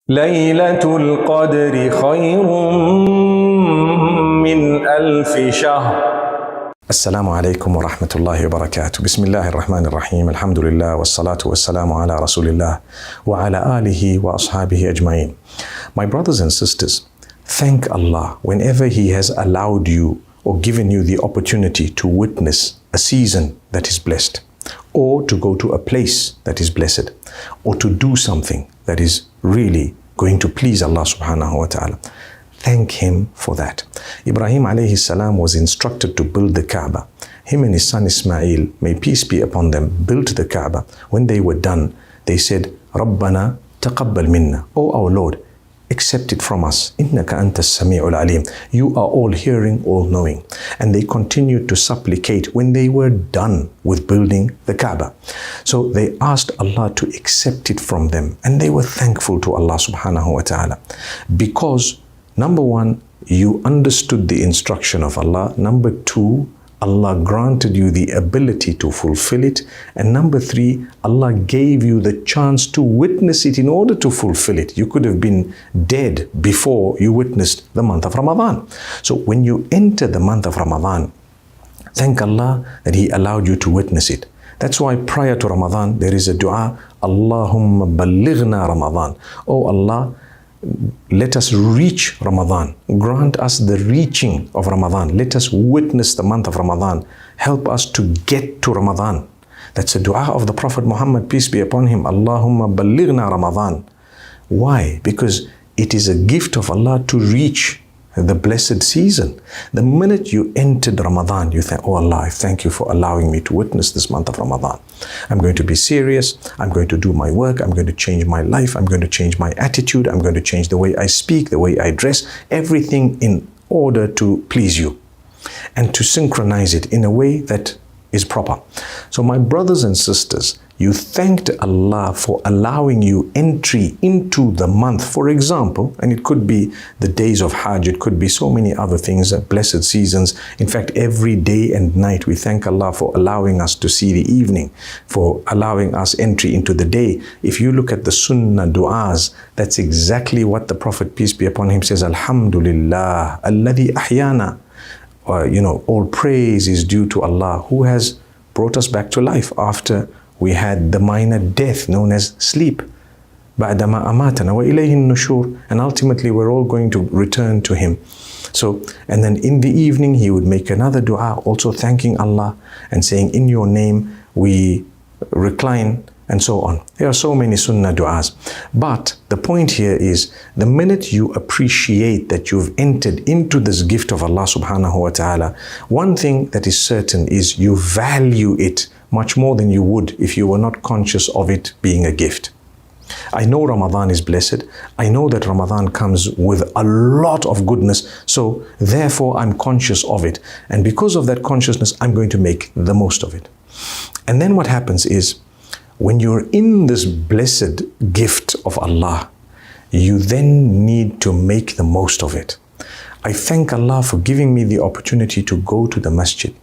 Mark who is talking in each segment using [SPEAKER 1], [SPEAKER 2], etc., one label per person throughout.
[SPEAKER 1] ليلة القدر خير من ألف شهر. السلام عليكم ورحمة الله وبركاته. بسم الله الرحمن الرحيم. الحمد لله والصلاة والسلام على رسول الله وعلى آله وأصحابه أجمعين. My brothers and sisters, thank Allah whenever He has allowed you or given you the opportunity to witness a season that is blessed, or to go to a place that is blessed, or to do something that is really going to please Allah subhanahu wa ta'ala. Thank Him for that. Ibrahim alayhi salam was instructed to build the Kaaba. Him and his son Ismail, may peace be upon them, built the Kaaba. When they were done, they said, Rabbana taqabbal minna. O our Lord, accept it from us. Innaka antas sami'ul alim. You are all hearing, all knowing. And they continued to supplicate when they were done with building the Kaaba. So they asked Allah to accept it from them. And they were thankful to Allah subhanahu wa ta'ala. Because number one, you understood the instruction of Allah. Number two, Allah granted you the ability to fulfill it. And number three, Allah gave you the chance to witness it in order to fulfill it. You could have been dead before you witnessed the month of Ramadan. So when you enter the month of Ramadan, thank Allah that He allowed you to witness it. That's why prior to Ramadan, there is a dua, Allahumma ballighna Ramadan. Oh Allah, let us reach Ramadan. Grant us the reaching of Ramadan. Let us witness the month of Ramadan. Help us to get to Ramadan. That's a dua of the Prophet Muhammad, peace be upon him. Allahumma ballighna Ramadan. Why? Because it is a gift of Allah to reach the blessed season. The minute you entered Ramadan, you think, oh Allah, I thank you for allowing me to witness this month of Ramadan. I'm going to be serious. I'm going to do my work. I'm going to change my life. I'm going to change my attitude. I'm going to change the way I speak, the way I dress, everything in order to please you and to synchronize it in a way that is proper. So my brothers and sisters, you thanked Allah for allowing you entry into the month. For example, and it could be the days of Hajj, it could be so many other things, blessed seasons. In fact, every day and night we thank Allah for allowing us to see the evening, for allowing us entry into the day. If you look at the Sunnah du'as, that's exactly what the Prophet, peace be upon him, says, Alhamdulillah, alladhi ahyana. All praise is due to Allah who has brought us back to life after we had the minor death known as sleep. بَعْدَمَا أَمَاتَنَا وَإِلَيْهِ النُّشُورِ. And ultimately we're all going to return to Him. So, and then in the evening he would make another dua, also thanking Allah and saying, in your name we recline, and so on. There are so many sunnah du'as. But the point here is, the minute you appreciate that you've entered into this gift of Allah subhanahu wa ta'ala, one thing that is certain is you value it much more than you would if you were not conscious of it being a gift. I know Ramadan is blessed. I know that Ramadan comes with a lot of goodness. So therefore I'm conscious of it. And because of that consciousness, I'm going to make the most of it. And then what happens is, when you're in this blessed gift of Allah, you then need to make the most of it. I thank Allah for giving me the opportunity to go to the masjid.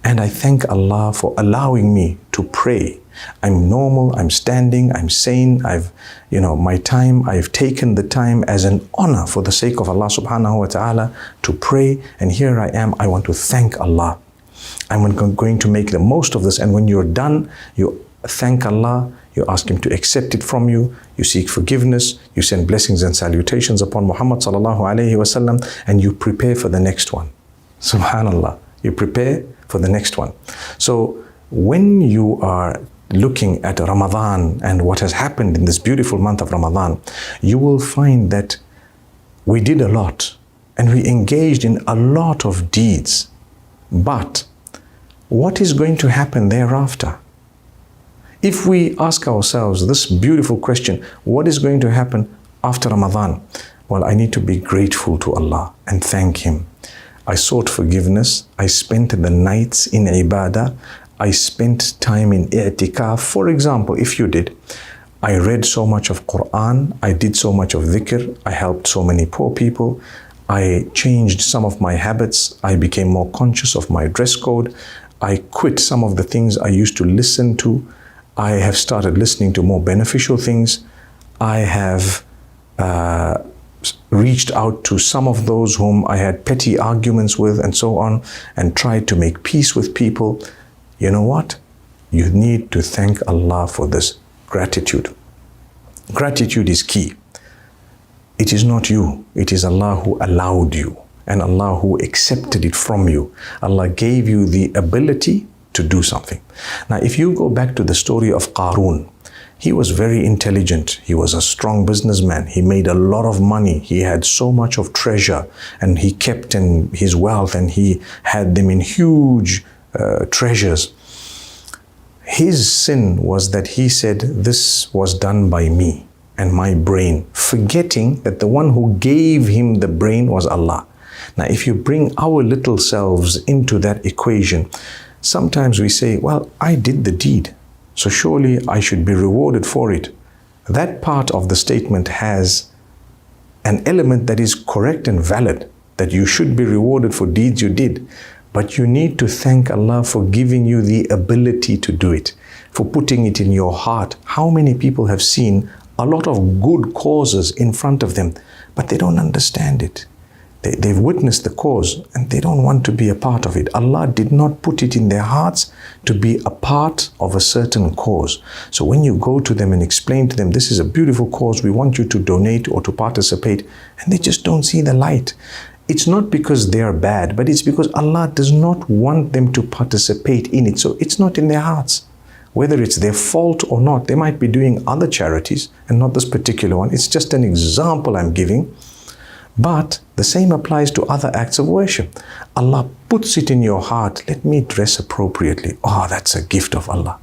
[SPEAKER 1] And I thank Allah for allowing me to pray. I'm normal, I'm standing, I'm sane, I've taken the time as an honor for the sake of Allah subhanahu wa ta'ala to pray. And here I am, I want to thank Allah. I'm going to make the most of this. And when you're done, you thank Allah, you ask Him to accept it from you, you seek forgiveness, you send blessings and salutations upon Muhammad sallallahu alayhi wasallam, and you prepare for the next one. Subhanallah, you prepare for the next one. So when you are looking at Ramadan and what has happened in this beautiful month of Ramadan, you will find that we did a lot and we engaged in a lot of deeds. But what is going to happen thereafter? If we ask ourselves this beautiful question, what is going to happen after Ramadan? Well, I need to be grateful to Allah and thank Him. I sought forgiveness. I spent the nights in ibadah. I spent time in i'tikaf. For example, if you did, I read so much of Quran. I did so much of dhikr. I helped so many poor people. I changed some of my habits. I became more conscious of my dress code. I quit some of the things I used to listen to. I have started listening to more beneficial things. I have reached out to some of those whom I had petty arguments with and so on, and tried to make peace with people. You know what? You need to thank Allah for this gratitude. Gratitude is key. It is not you. It is Allah who allowed you and Allah who accepted it from you. Allah gave you the ability to do something. Now, if you go back to the story of Qarun, he was very intelligent. He was a strong businessman. He made a lot of money. He had so much of treasure, and he kept in his wealth, and he had them in huge treasures. His sin was that he said, this was done by me and my brain, forgetting that the one who gave him the brain was Allah. Now, if you bring our little selves into that equation, sometimes we say, well, I did the deed, so surely I should be rewarded for it. That part of the statement has an element that is correct and valid, that you should be rewarded for deeds you did. But you need to thank Allah for giving you the ability to do it, for putting it in your heart. How many people have seen a lot of good causes in front of them, but they don't understand it. They've witnessed the cause and they don't want to be a part of it. Allah did not put it in their hearts to be a part of a certain cause. So when you go to them and explain to them, this is a beautiful cause, we want you to donate or to participate, and they just don't see the light. It's not because they are bad, but it's because Allah does not want them to participate in it. So it's not in their hearts. Whether it's their fault or not, they might be doing other charities and not this particular one. It's just an example I'm giving. But the same applies to other acts of worship. Allah puts it in your heart. Let me dress appropriately. Oh, that's a gift of Allah.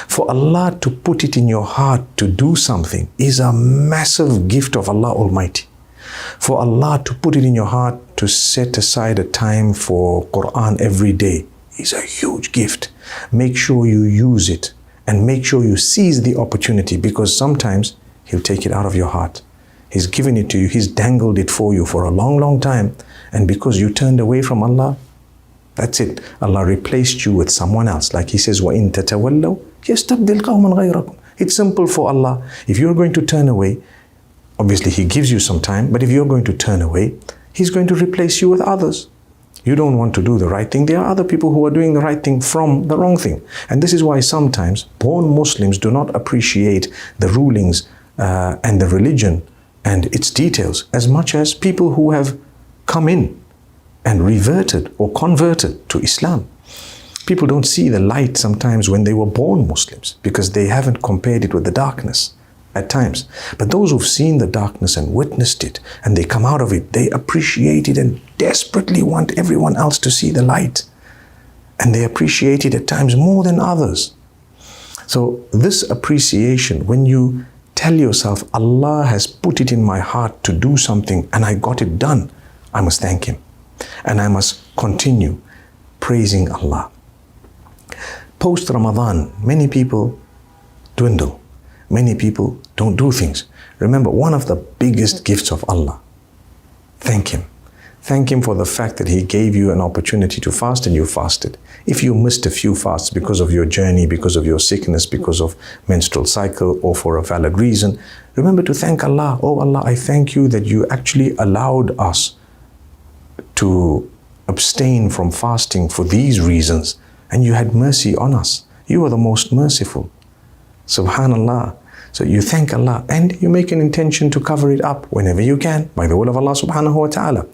[SPEAKER 1] For Allah to put it in your heart to do something is a massive gift of Allah Almighty. For Allah to put it in your heart to set aside a time for Quran every day is a huge gift. Make sure you use it and make sure you seize the opportunity, because sometimes He'll take it out of your heart. He's given it to you. He's dangled it for you for a long, long time. And because you turned away from Allah, that's it. Allah replaced you with someone else. Like He says, وَإِن تَتَوَلَّوْا يَسْتَبْدِلْ قَوْمًا غَيْرَكُمْ. It's simple for Allah. If you're going to turn away, obviously He gives you some time, but if you're going to turn away, He's going to replace you with others. You don't want to do the right thing. There are other people who are doing the right thing from the wrong thing. And this is why sometimes born Muslims do not appreciate the rulings and the religion and its details as much as people who have come in and reverted or converted to Islam. People don't see the light sometimes when they were born Muslims because they haven't compared it with the darkness at times. But those who've seen the darkness and witnessed it and they come out of it, they appreciate it and desperately want everyone else to see the light. And they appreciate it at times more than others. So this appreciation, when you tell yourself, Allah has put it in my heart to do something and I got it done, I must thank Him. And I must continue praising Allah. Post Ramadan, many people dwindle. Many people don't do things. Remember, one of the biggest gifts of Allah, thank Him. Thank Him for the fact that He gave you an opportunity to fast and you fasted. If you missed a few fasts because of your journey, because of your sickness, because of menstrual cycle, or for a valid reason, remember to thank Allah. Oh Allah, I thank You that You actually allowed us to abstain from fasting for these reasons, and You had mercy on us. You are the most merciful. Subhanallah. So you thank Allah and you make an intention to cover it up whenever you can by the will of Allah subhanahu wa ta'ala.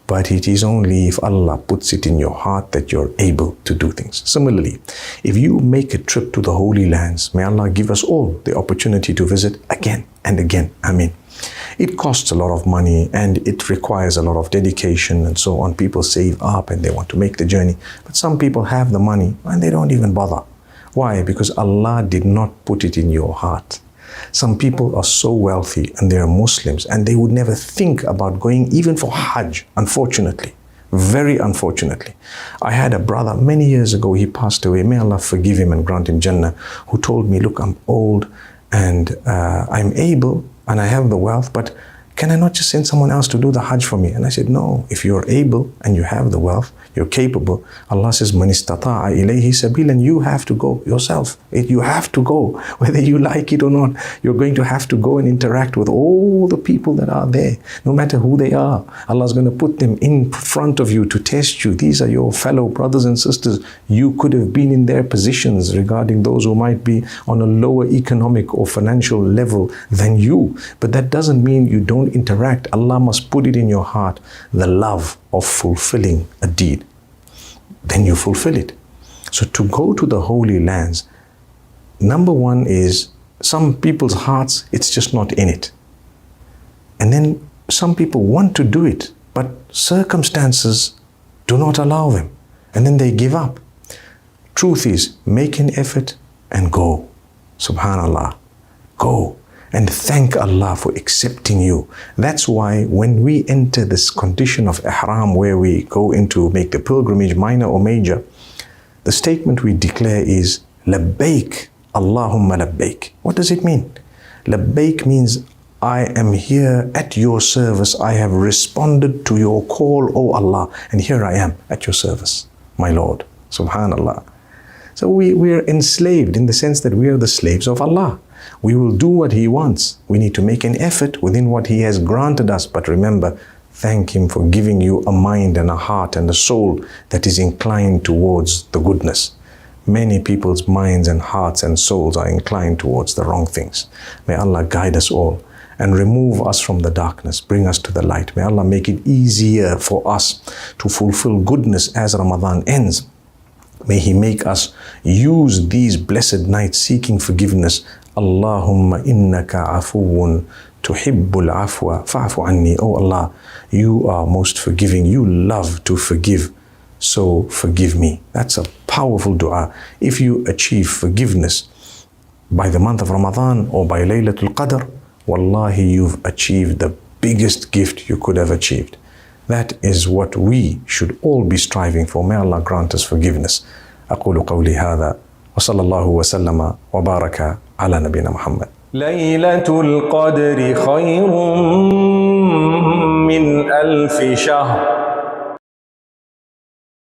[SPEAKER 1] But it is only if Allah puts it in your heart that you're able to do things. Similarly, if you make a trip to the Holy Lands, may Allah give us all the opportunity to visit again and again. Ameen. It costs a lot of money and it requires a lot of dedication and so on. People save up and they want to make the journey. But some people have the money and they don't even bother. Why? Because Allah did not put it in your heart. Some people are so wealthy and they are Muslims and they would never think about going even for Hajj, unfortunately. Very unfortunately. I had a brother many years ago, he passed away, may Allah forgive him and grant him Jannah, who told me, look, I'm old and I'm able and I have the wealth, but can I not just send someone else to do the Hajj for me? And I said, no, if you're able and you have the wealth, you're capable. Allah says, Man istata'a ilayhi sabilan, you have to go yourself. You have to go, whether you like it or not. You're going to have to go and interact with all the people that are there, no matter who they are. Allah's going to put them in front of you to test you. These are your fellow brothers and sisters. You could have been in their positions regarding those who might be on a lower economic or financial level than you. But that doesn't mean you don't interact. Allah must put it in your heart, the love of fulfilling a deed. Then you fulfill it. So to go to the holy lands, number one is some people's hearts, it's just not in it. And then some people want to do it, but circumstances do not allow them. And then they give up. Truth is, make an effort and go. Subhanallah. Go and thank Allah for accepting you. That's why when we enter this condition of ihram, where we go into make the pilgrimage, minor or major, the statement we declare is labbaik Allahumma labbaik. What does it mean? Labbaik means I am here at your service. I have responded to your call, O Allah, and here I am at your service, my Lord. Subhanallah. So we are enslaved in the sense that we are the slaves of Allah. We will do what He wants. We need to make an effort within what He has granted us. But remember, thank Him for giving you a mind and a heart and a soul that is inclined towards the goodness. Many people's minds and hearts and souls are inclined towards the wrong things. May Allah guide us all and remove us from the darkness, bring us to the light. May Allah make it easier for us to fulfill goodness as Ramadan ends. May He make us use these blessed nights seeking forgiveness. Allahumma innaka afuwun tuhibbul afwa fa'fu anni. Oh Allah, you are most forgiving. You love to forgive. So forgive me. That's a powerful dua. If you achieve forgiveness by the month of Ramadan or by Laylatul Qadr, wallahi, you've achieved the biggest gift you could have achieved. That is what we should all be striving for. May Allah grant us forgiveness. أقول قولي هذا وصلى الله وسلم وبارك على نبينا محمد.
[SPEAKER 2] ليلة القدر خير من 1000 شهر